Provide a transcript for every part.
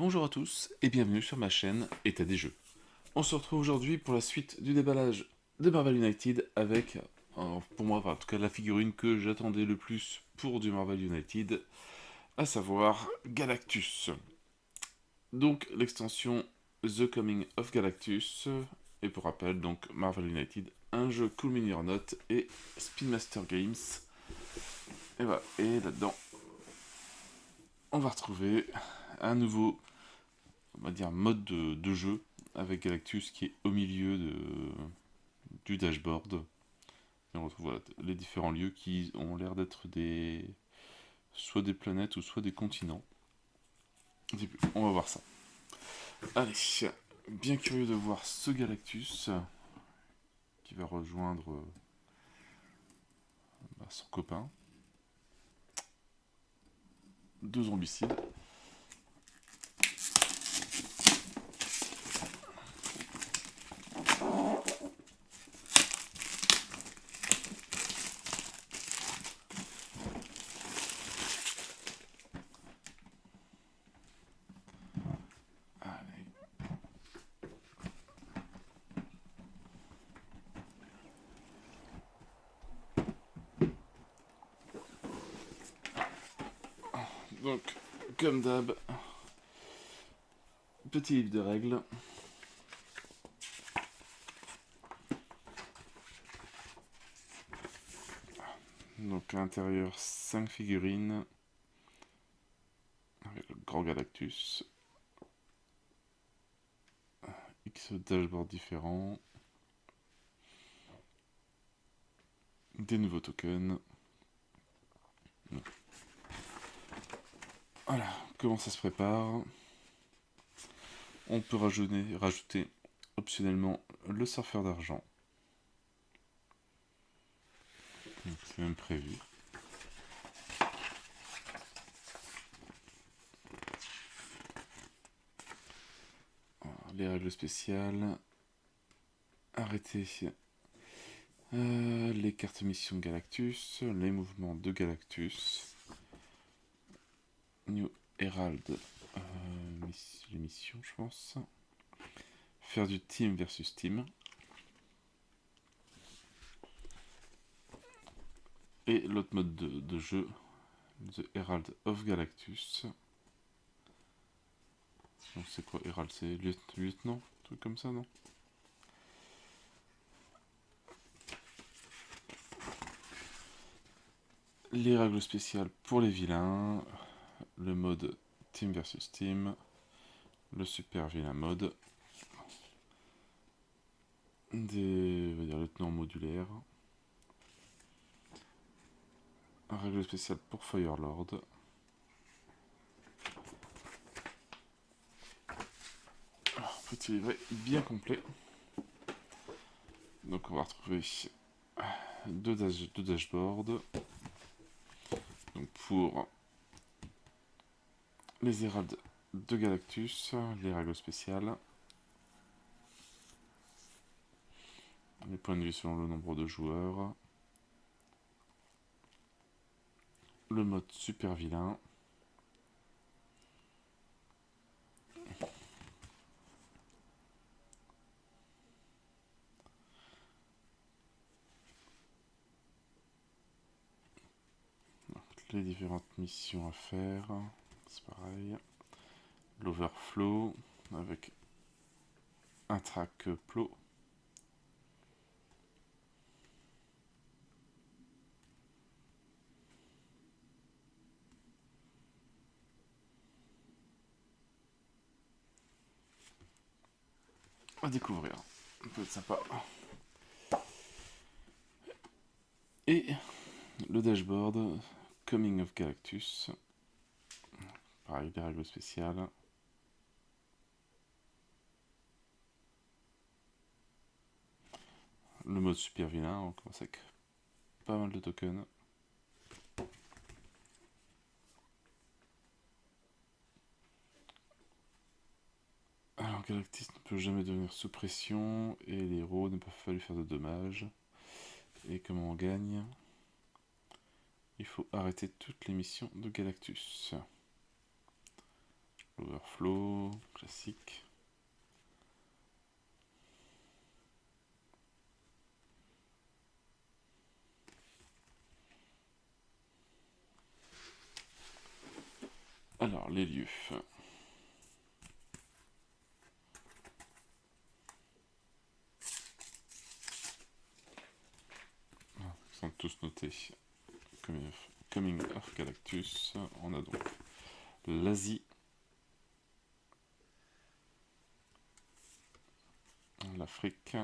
Bonjour à tous et bienvenue sur ma chaîne État des jeux. On se retrouve aujourd'hui pour la suite du déballage de Marvel United avec, pour moi en tout cas, la figurine que j'attendais le plus pour du Marvel United, à savoir Galactus. Donc l'extension The Coming of Galactus, et pour rappel donc Marvel United, un jeu Cool Mini or Not et Spin Master Games. Et voilà, et là-dedans, on va retrouver un nouveau, on va dire, mode de jeu avec Galactus qui est au milieu du dashboard. Et on retrouve voilà, les différents lieux qui ont l'air d'être soit des planètes ou soit des continents. On va voir ça. Allez, bien curieux de voir ce Galactus qui va rejoindre son copain. Deux zombicides. Allez. Donc, comme d'hab, petit livre de règles. Donc à l'intérieur, 5 figurines avec le grand Galactus. X dashboards différents. Des nouveaux tokens. Voilà, comment ça se prépare. On peut rajouter optionnellement le surfeur d'argent. C'est même prévu. Les règles spéciales. Arrêter les cartes mission Galactus. Les mouvements de Galactus. New Herald. Les missions, je pense. Faire du team versus team. Et l'autre mode de jeu, The Herald of Galactus. Donc c'est quoi Herald? C'est lieutenant, un truc comme ça, non? Les règles spéciales pour les vilains. Le mode team versus team. Le super vilain mode. Des lieutenants modulaires. Règle spéciale pour Firelord. Petit livret bien complet. Donc on va retrouver deux dashboards. Donc pour les héralds de Galactus, les règles spéciales. Les points de vue selon le nombre de joueurs. Le mode super vilain. Les différentes missions à faire, c'est pareil. L'overflow avec un track plot. À découvrir, ça peut être sympa. Et le dashboard Coming of Galactus. Pareil, des règles spéciales. Le mode super vilain, on commence avec pas mal de tokens. Alors Galactus ne peut jamais devenir sous pression et les héros ne peuvent pas lui faire de dommages. Et comment on gagne? Il faut arrêter toutes les missions de Galactus. L'Overflow, classique. Alors, les lieux. Ils sont tous notés. Coming of Galactus. On a donc l'Asie, l'Afrique,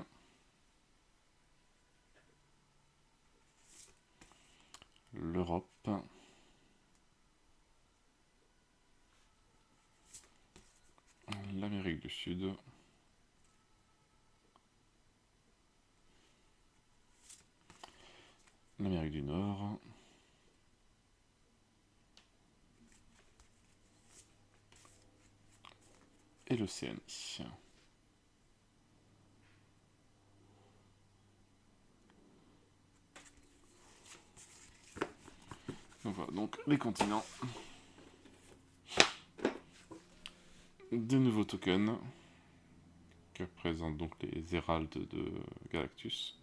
l'Europe, l'Amérique du Sud, l'Amérique du Nord, et l'Océanie. Donc voilà, donc les continents. Des nouveaux tokens que représentent donc les héraldes de Galactus.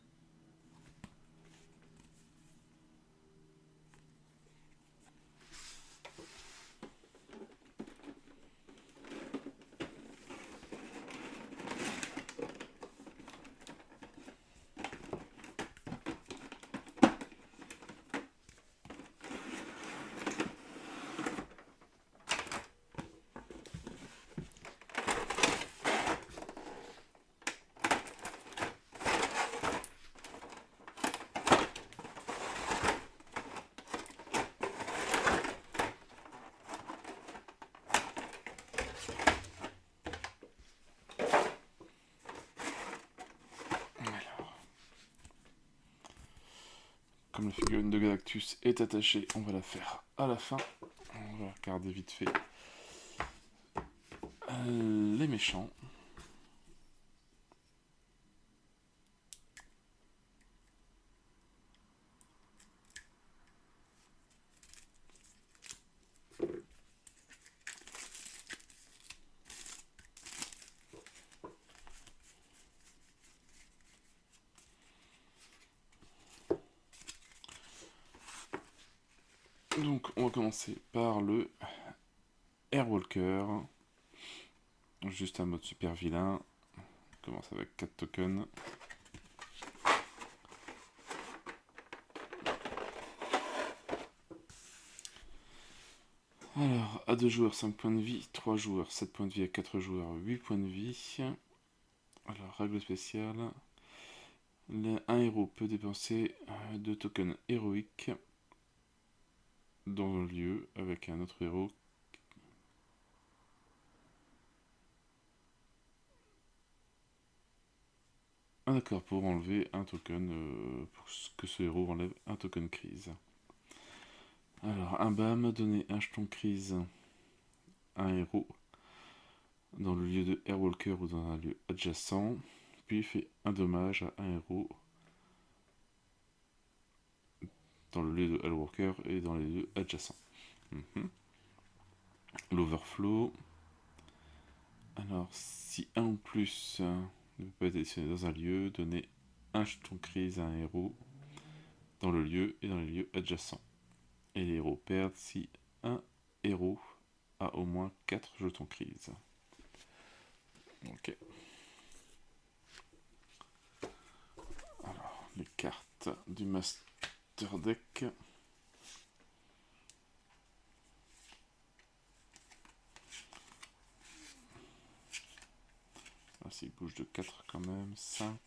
Comme la figurine de Galactus est attachée, on va la faire à la fin. On va regarder vite fait les méchants. Donc on va commencer par le Airwalker. Juste un mode super vilain. On commence avec 4 tokens. Alors, à 2 joueurs 5 points de vie, 3 joueurs 7 points de vie, à 4 joueurs 8 points de vie. Alors, règle spéciale. Un héros peut dépenser 2 tokens héroïques dans le lieu avec un autre héros. Ah d'accord, pour enlever un token, pour que ce héros enlève un token crise. Alors, un BAM, donner un jeton crise à un héros dans le lieu de Airwalker ou dans un lieu adjacent, puis fait un dommage à un héros dans le lieu de Airwalker et dans les lieux adjacents. L'Overflow. Alors, si un ou plus ne peut pas être sélectionné dans un lieu, donner un jeton crise à un héros dans le lieu et dans les lieux adjacents. Et les héros perdent si un héros a au moins 4 jetons crise. Ok. Alors, les cartes du Master Deck. Il bouge de 4 quand même, 5.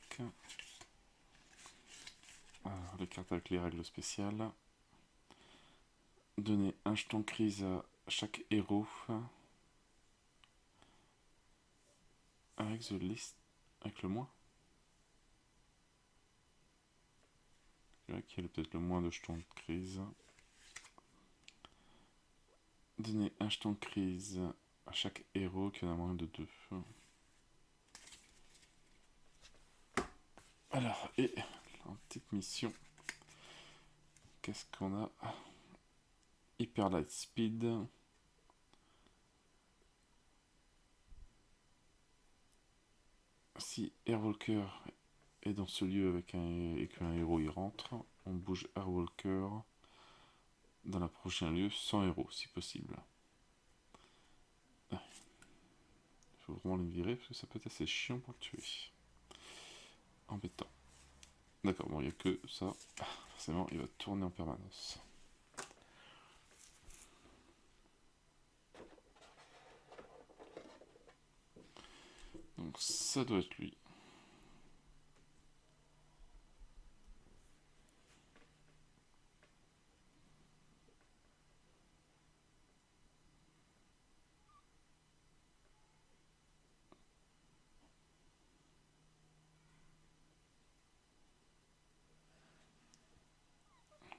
Alors, les cartes avec les règles spéciales. Donner un jeton crise à chaque héros avec the list, avec le moins. Je dirais qu'il y a peut-être le moins de jetons de crise. Donner un jeton de crise à chaque héros qui en a moins de 2. Alors, et la petite mission. Qu'est-ce qu'on a? Hyper Light Speed. si Airwalker est dans ce lieu et qu'un héros y rentre, on bouge Airwalker dans le prochain lieu sans héros, si possible. Il faut vraiment les virer parce que ça peut être assez chiant pour le tuer. Embêtant. D'accord, bon, il n'y a que ça. Forcément, il va tourner en permanence. Donc ça doit être lui.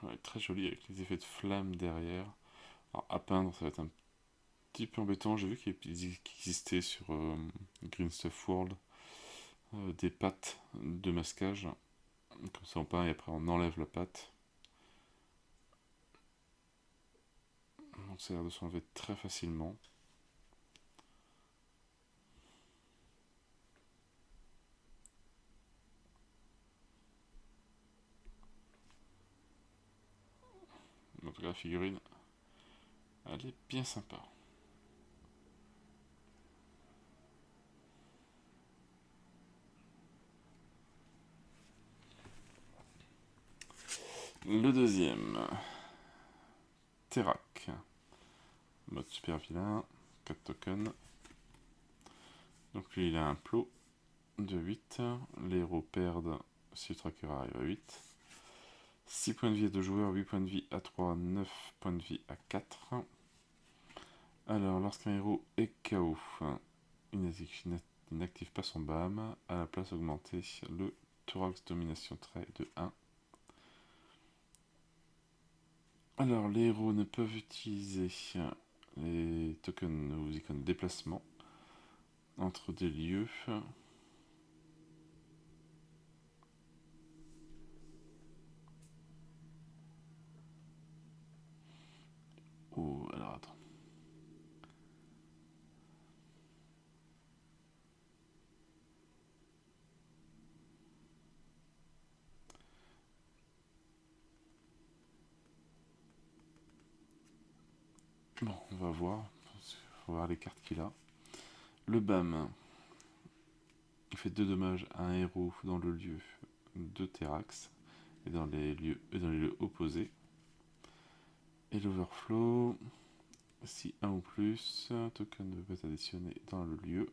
Ouais, très joli avec les effets de flamme derrière. Alors à peindre, ça va être un petit peu embêtant. J'ai vu qu'il existait sur Green Stuff World des pattes de masquage. Comme ça on peint et après on enlève la patte. Donc ça a l'air de s'enlever très facilement. En tout cas la figurine, elle est bien sympa. Le deuxième, Terak. Mode super vilain, 4 tokens. Donc lui il a un plot de 8. Les héros perdent si le tracker arrive à 8. 6 points de vie à 2 joueurs, 8 points de vie à 3, 9 points de vie à 4. Alors, lorsqu'un héros est KO, il n'active pas son BAM. À la place, augmenter le Thorax Domination Trait de 1. Alors, les héros ne peuvent utiliser les tokens ou icônes de déplacement entre des lieux. Oh, alors attends. Bon, on va voir. Il faut voir les cartes qu'il a. Le BAM, il fait 2 dommages à un héros dans le lieu de Terax et dans les lieux opposés. Et l'overflow, si un ou plus, un token peut être additionné dans le lieu,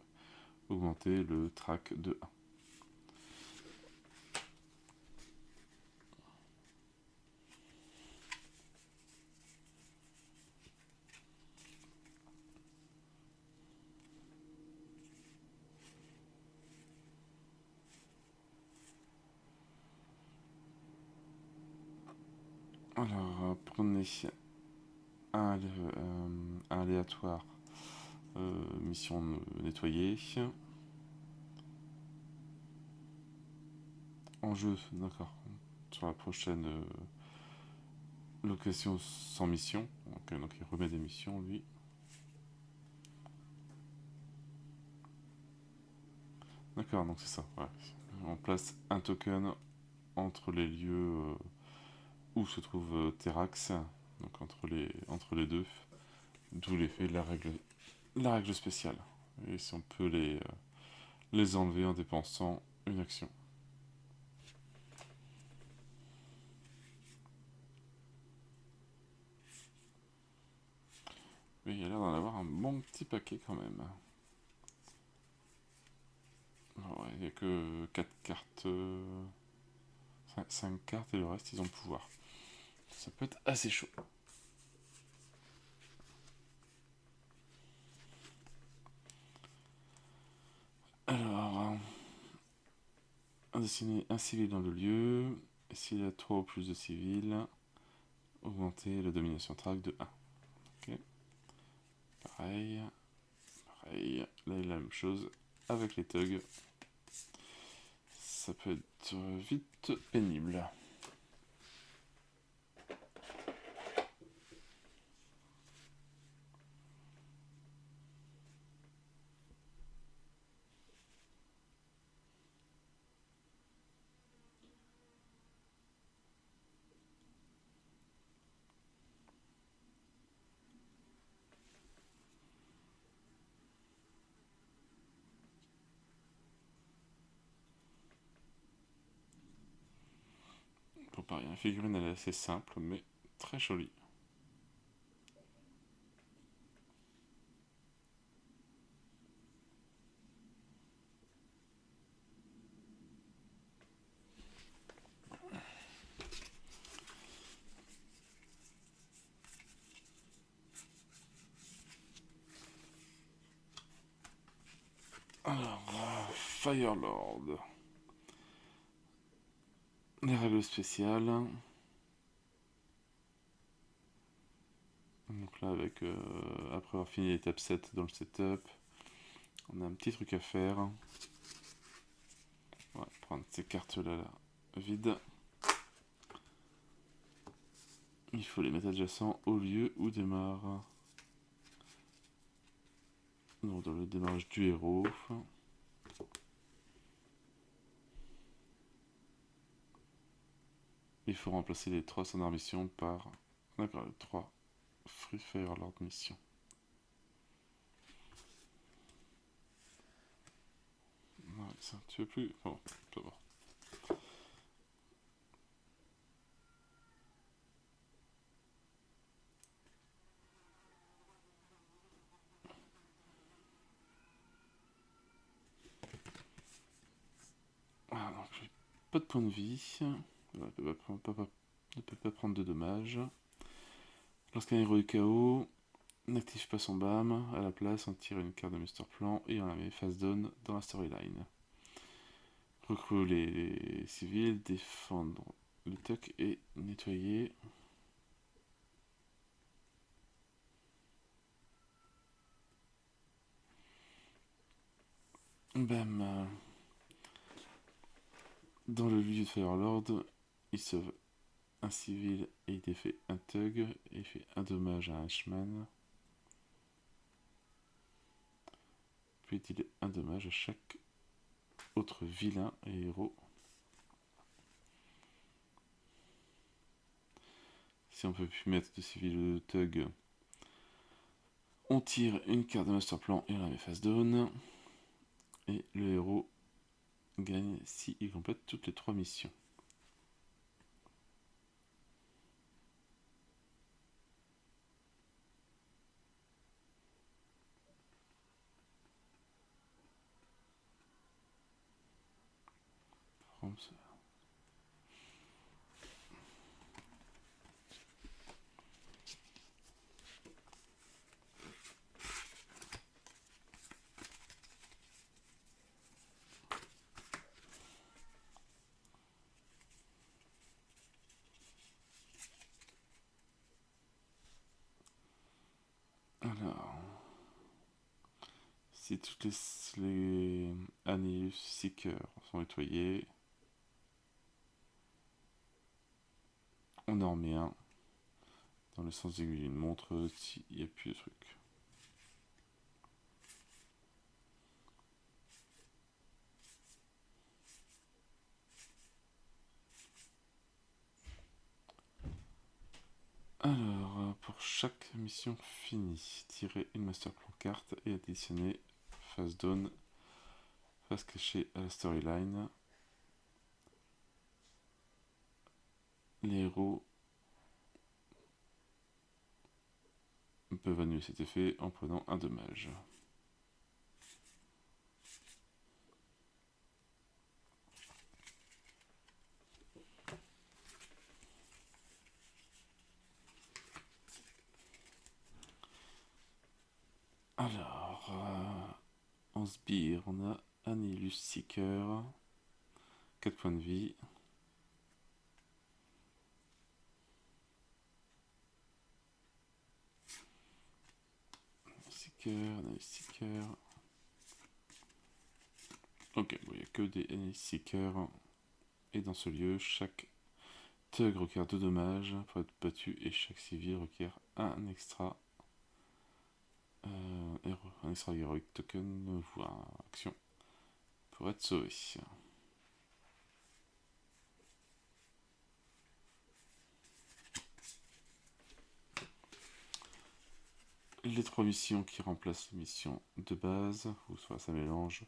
augmenter le track de 1. Alors, prenez un aléatoire, mission nettoyer. En jeu, d'accord. Sur la prochaine location sans mission. Donc il remet des missions, lui. D'accord, donc c'est ça. Ouais. On place un token entre les lieux où se trouve Terax, donc entre les deux, d'où l'effet de la règle spéciale. Et si on peut les enlever en dépensant une action. Mais il y a l'air d'en avoir un bon petit paquet quand même. Ouais, il n'y a que 4 cartes, 5 cartes et le reste ils ont le pouvoir. Ça peut être assez chaud. Alors, dessiner un civil dans le lieu. S'il y a 3 ou plus de civils, augmenter la domination track de 1. Ok. Pareil. Pareil. Là, il y a la même chose avec les thugs. Ça peut être vite pénible. pareil, la figurine elle est assez simple, mais très jolie. Alors, Firelord. Les règles spéciales. Donc là, après avoir fini l'étape 7 dans le setup, on a un petit truc à faire. On va prendre ces cartes-là vides. Il faut les mettre adjacents au lieu où démarre. Donc dans le démarrage du héros. Il faut remplacer les 3 standards missions par 3 Free Firelord mission. Ouais, ça, tu veux plus. Bon, ça va. Ah, donc j'ai pas de points de vie. Voilà, ne peut pas prendre de dommages. Lorsqu'un héros est KO, n'active pas son BAM. À la place, on tire une carte de Master Plan et on la met face down dans la storyline. Recrue les civils, défendre le tuck et nettoyer. Bam. Dans le lieu de Firelord, il sauve un civil et il défait un thug et il fait un dommage à un henchman. Puis il deal un dommage à chaque autre vilain et héros. Si on peut plus mettre de civil ou de thug, on tire une carte de master plan et on la met face down. Et le héros gagne si il complète toutes les 3 missions. Alors, si toutes les Annihilus Seekers sont nettoyés, on en remet un dans le sens aiguille d'une montre s'il n'y a plus de trucs. Alors, pour chaque mission finie, tirez une master plan carte et additionnez face down, face cachée à la storyline. Les héros peuvent annuler cet effet en prenant un dommage. Alors, en sbire, on a Annihilus Seeker, 4 points de vie. Annihilus Seeker. Ok, bon, il n'y a que des Annihilus Seekers. Et dans ce lieu, chaque thug requiert 2 dommages pour être battu et chaque civil requiert un extra heroic token, voire action, pour être sauvé. Les 3 missions qui remplacent les missions de base, ou soit ça mélange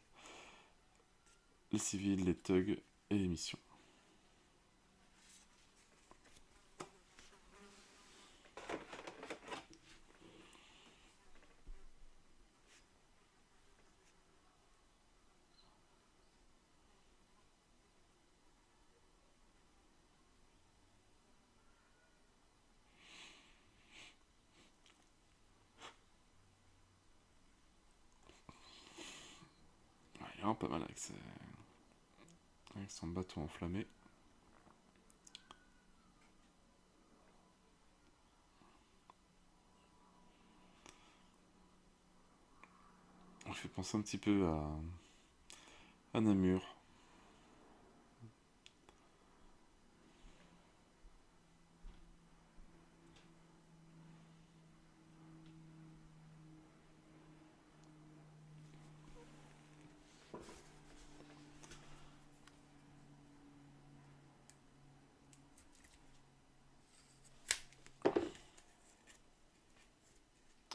les civils, les thugs et les missions. vraiment pas mal avec son bâton enflammé. On fait penser un petit peu à Namur.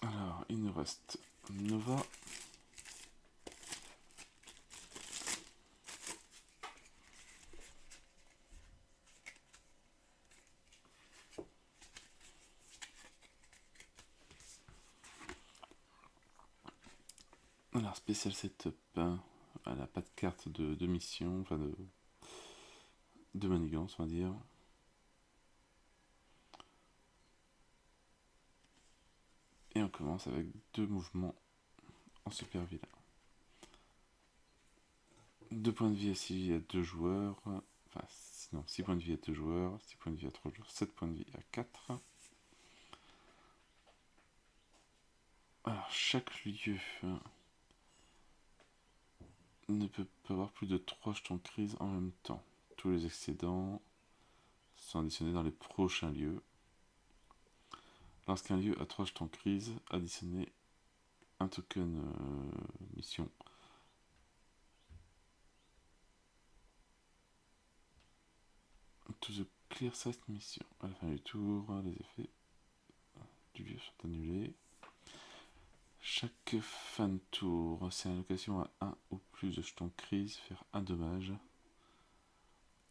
Alors, il nous reste Nova. Alors, spécial setup. Elle n'a pas de carte de mission, enfin de manigance, on va dire. Et on commence avec 2 mouvements en super vilain. 2 points de vie à 6 vie à 2 joueurs. Enfin, non, 6 points de vie à 2 joueurs, 6 points de vie à 3 joueurs, 7 points de vie à 4. Alors, chaque lieu ne peut pas avoir plus de 3 jetons de crise en même temps. Tous les excédents sont additionnés dans les prochains lieux. Lorsqu'un lieu a 3 jetons de crise, additionnez un token mission. To the clear site mission. À la fin du tour, les effets du lieu sont annulés. Chaque fin de tour, c'est une allocation à 1 ou plus de jetons de crise, faire un dommage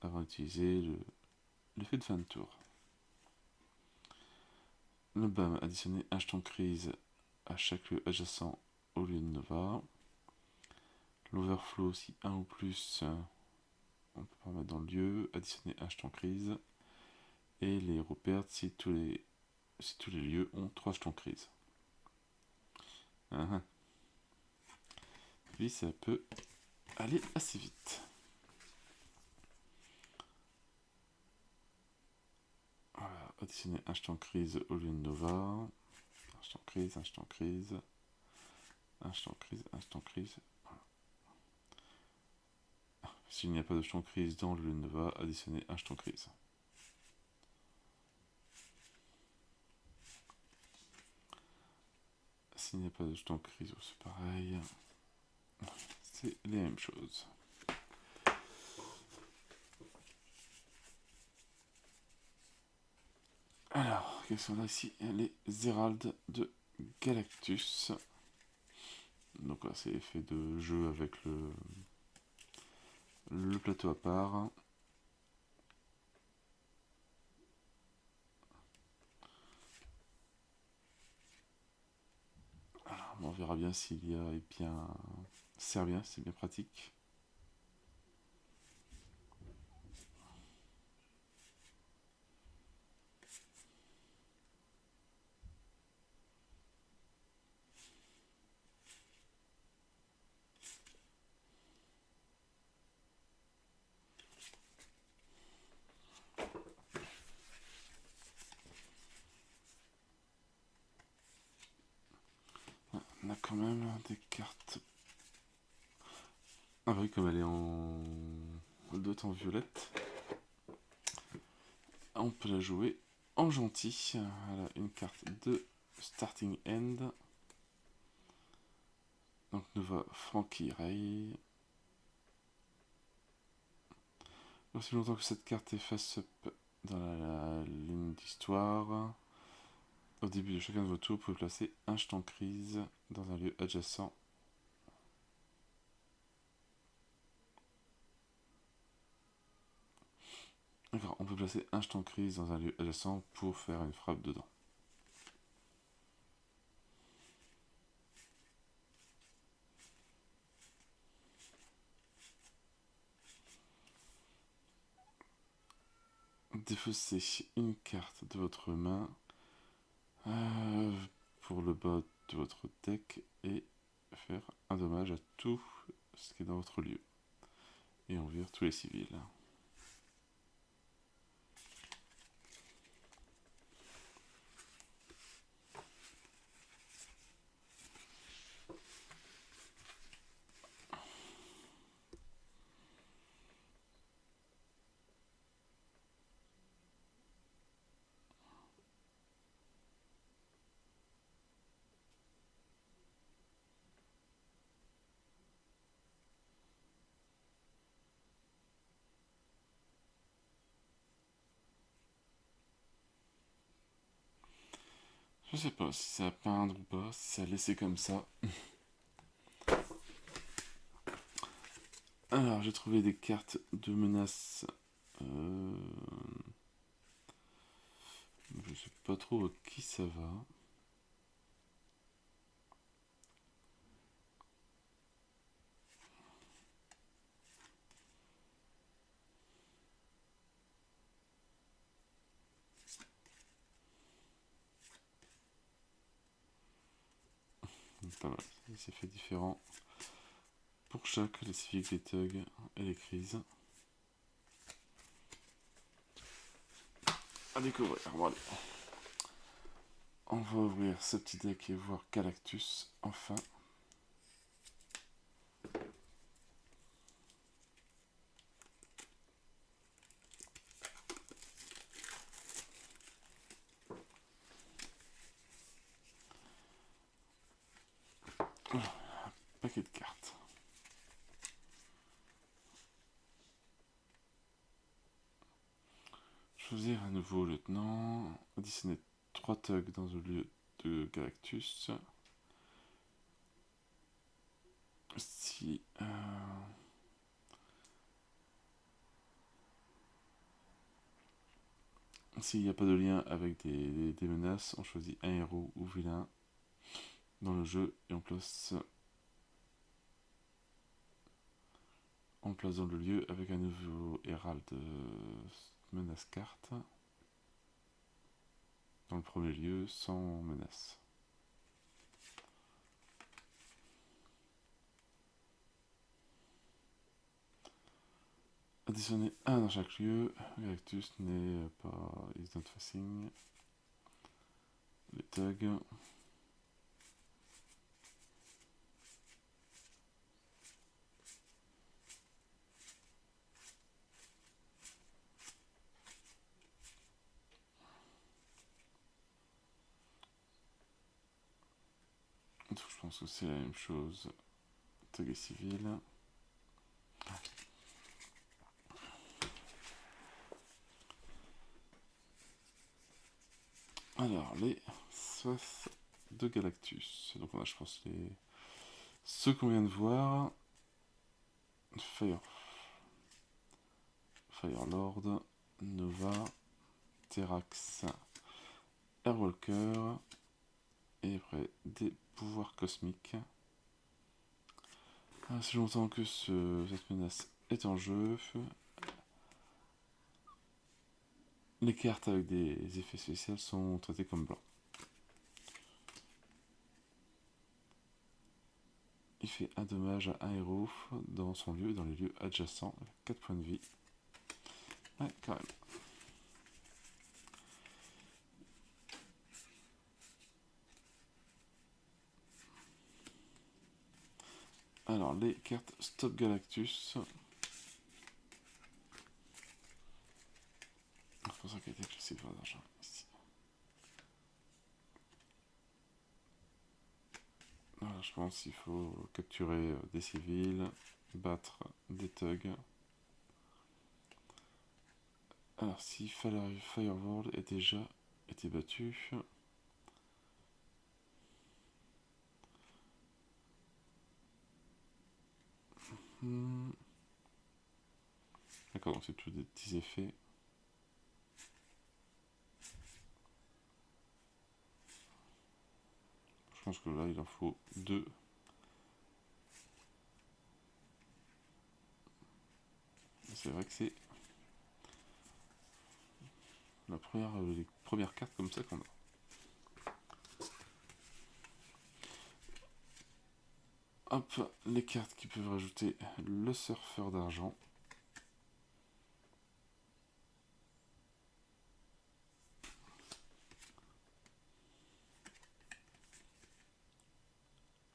avant d'utiliser l'effet de fin de tour. Le BAM, additionner un jeton de crise à chaque lieu adjacent au lieu de Nova. L'overflow, si 1 ou plus, on peut pas mettre dans le lieu, additionner un jeton de crise. Et les héros perdent si tous les lieux ont 3 jetons de crise. Lui, ça peut aller assez vite. Voilà, additionner un jeton de crise au lieu de Nova. Un jeton de crise, un jeton de crise. Un jeton de crise, un jeton de crise. Voilà. S'il n'y a pas de jeton de crise dans le lieu de Nova, additionner un jeton de crise. S'il n'y a pas de jeton de crise, c'est pareil. C'est les mêmes choses. Alors, quels sont là ici? Les Héraldes de Galactus. Donc là, c'est effet de jeu avec le plateau à part. Alors, on verra bien s'il y a bien sert bien, c'est bien pratique. On a quand même des cartes. Ah oui, comme elle est en dot en violette, on peut la jouer en gentil. Elle a une carte de starting end. Donc nous va Frankie Ray. Aussi longtemps que cette carte est face-up dans la ligne d'histoire, au début de chacun de vos tours, vous pouvez placer un jeton crise dans un lieu adjacent. D'accord, on peut placer un jeton crise dans un lieu adjacent pour faire une frappe dedans. Défaussez une carte de votre main pour le bas de votre deck et faire un dommage à tout ce qui est dans votre lieu. Et on vire tous les civils. Je sais pas si c'est à peindre ou pas, si c'est à laisser comme ça. Alors, j'ai trouvé des cartes de menaces. Je sais pas trop à qui ça va. Pas mal, c'est fait différent. Pour chaque, les civiques, les thugs et les crises. À découvrir, bon allez. On va ouvrir ce petit deck et voir Galactus, enfin. Un paquet de cartes. Choisir un nouveau lieutenant. Additionner 3 thugs dans le lieu de Galactus. Si... S'il n'y a pas de lien avec des menaces, on choisit un héros ou vilain dans le jeu et on place dans le lieu avec un nouveau hérald de menace carte. Dans le premier lieu, sans menace. Additionner un dans chaque lieu. Galactus n'est pas is not facing. Les thugs. Je pense que c'est la même chose. Thug et civil. Alors, les soifs de Galactus. Donc on a, je pense, ceux qu'on vient de voir. Firelord, Nova, Terrax, Airwalker, et après des pouvoirs cosmiques. Si longtemps que cette menace est en jeu, les cartes avec des effets spéciaux sont traitées comme blancs. Il fait un dommage à un héros dans son lieu, dans les lieux adjacents, avec 4 points de vie. Ouais, quand même. Alors, les cartes Stop Galactus. C'est pour ça qu'elle a été classée pour l'argent ici. Voilà, je pense qu'il faut capturer des civils, battre des thugs. Alors, si Fireworld est déjà été battu, d'accord, donc c'est tous des petits effets. Je pense que là, il en faut 2. C'est vrai que c'est les premières cartes comme ça qu'on a. Hop, les cartes qui peuvent rajouter le surfeur d'argent.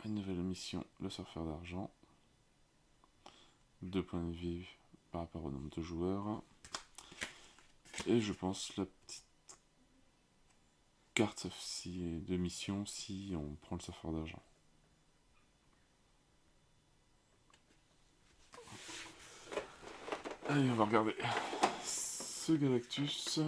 Une nouvelle mission, le surfeur d'argent. 2 points de vie par rapport au nombre de joueurs. Et je pense la petite carte de mission si on prend le surfeur d'argent. Allez, on va regarder ce Galactus.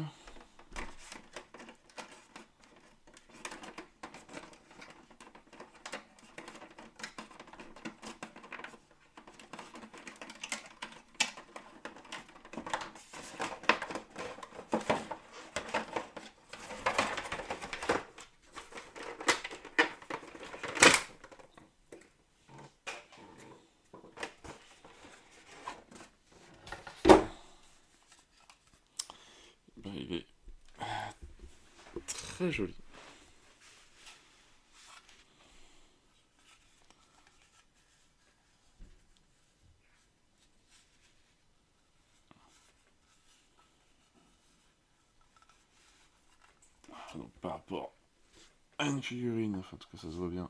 Ben, il est très joli. Donc, par rapport à une figurine, enfin, en tout cas, ça se voit bien,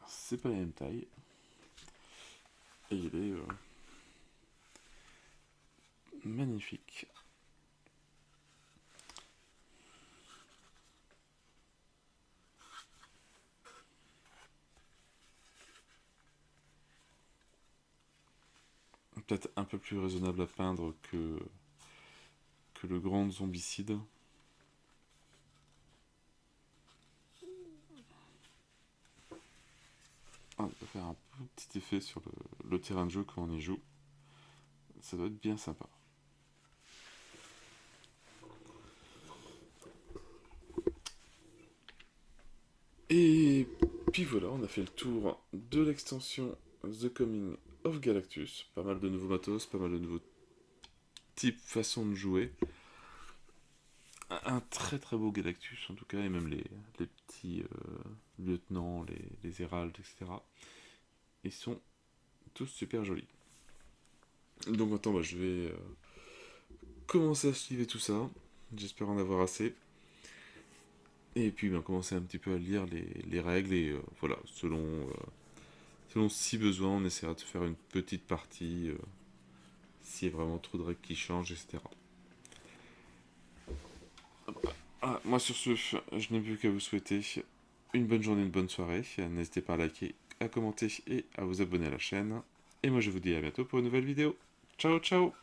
c'est pas la même taille. Et il est magnifique. Peut-être un peu plus raisonnable à peindre que le grand zombicide. Ah, on va faire un petit effet sur le terrain de jeu quand on y joue. Ça doit être bien sympa. Et puis voilà, on a fait le tour de l'extension The Coming of Galactus. Pas mal de nouveaux matos, pas mal de nouveaux types, façons de jouer. Un très très beau Galactus en tout cas, et même les petits lieutenants, les héraldes, etc. Ils sont tous super jolis. Donc maintenant, bah, je vais commencer à suivre tout ça. J'espère en avoir assez. Et puis ben, commencer un petit peu à lire les règles et voilà, selon si besoin, on essaiera de faire une petite partie s'il y a vraiment trop de règles qui changent, etc. Ah, moi sur ce, je n'ai plus qu'à vous souhaiter une bonne journée, une bonne soirée. N'hésitez pas à liker, à commenter et à vous abonner à la chaîne. Et moi je vous dis à bientôt pour une nouvelle vidéo. Ciao ciao.